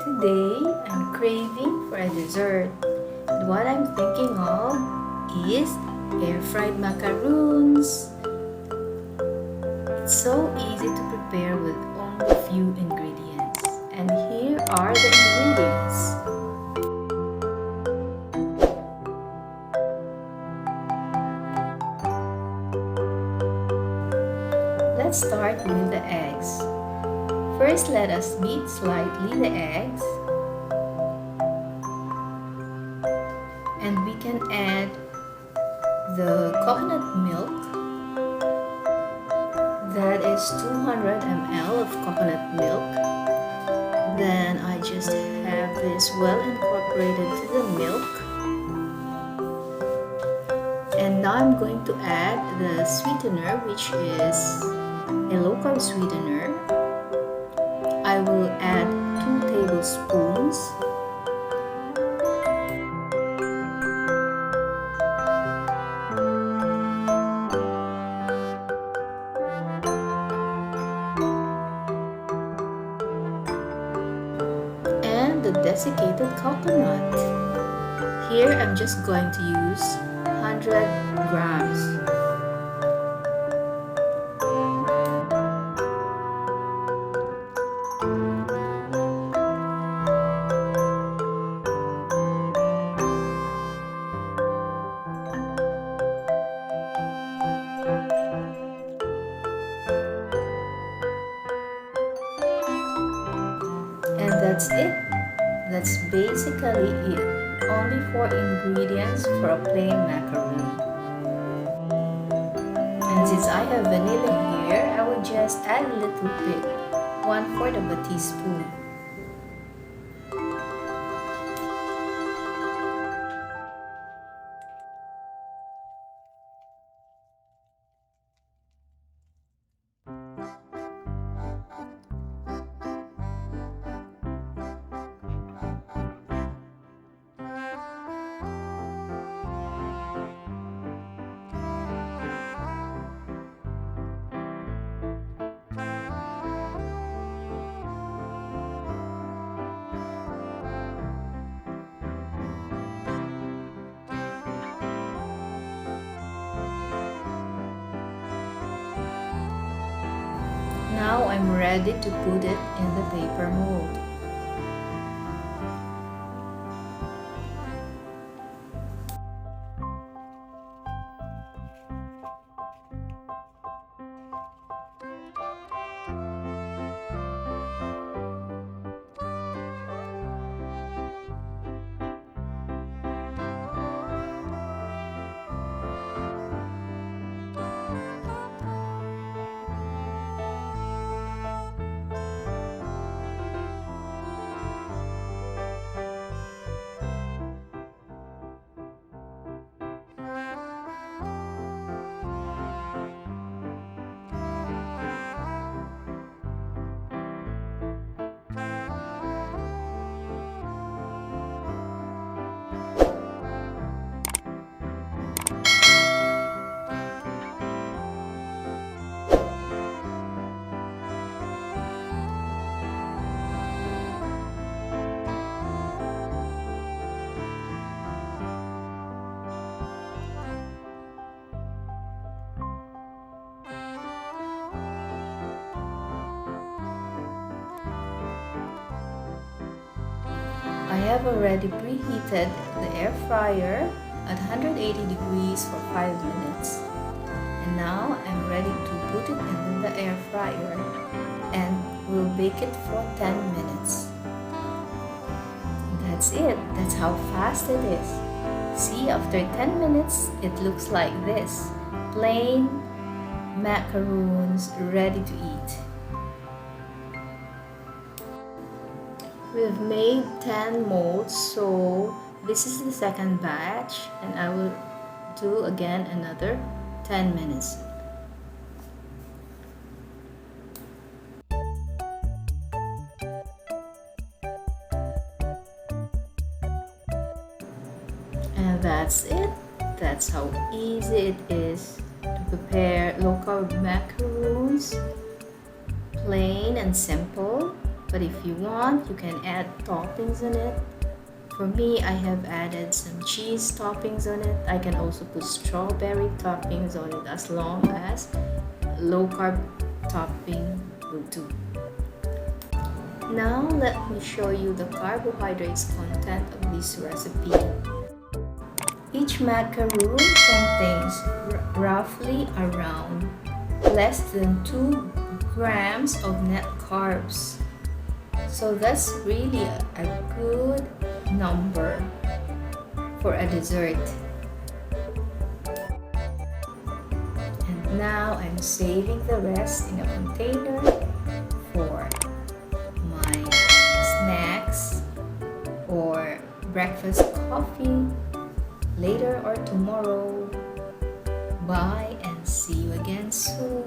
Today, I'm craving for a dessert. And what I'm thinking of is air-fried macaroons. It's so easy to prepare with only a few ingredients. And here are the ingredients. Let's start with the eggs. First, let us beat slightly the eggs. And we can add the coconut milk. That is 200 ml of coconut milk. Then I just have this well incorporated to the milk. And now I'm going to add the sweetener, which is a local sweetener. I will add 2 tablespoons. And the desiccated coconut. Here I'm just going to use 100 grams. And that's it. That's basically it. Only 4 ingredients for a plain macaroon. And since I have vanilla here, I will just add a little bit, 1/4 of a teaspoon. Now I'm ready to put it in the paper mold. I have already preheated the air fryer at 180 degrees for 5 minutes. And now I'm ready to put it in the air fryer and we'll bake it for 10 minutes. That's it. That's how fast it is. See, after 10 minutes, it looks like this. Plain macaroons ready to eat. We've made 10 molds, so this is the second batch, and I will do again another 10 minutes. And that's it. That's how easy it is to prepare local macaroons. Plain and simple, but if you want, you can add toppings in it. For me, I have added some cheese toppings on it. I can also put strawberry toppings on it, as long as low carb topping will do. Now let me show you the carbohydrates content of this recipe. Each macaroon contains roughly around less than 2 grams of net carbs. So that's really a good number for a dessert. And now I'm saving the rest in a container for my snacks or breakfast coffee later or tomorrow. Bye and see you again soon.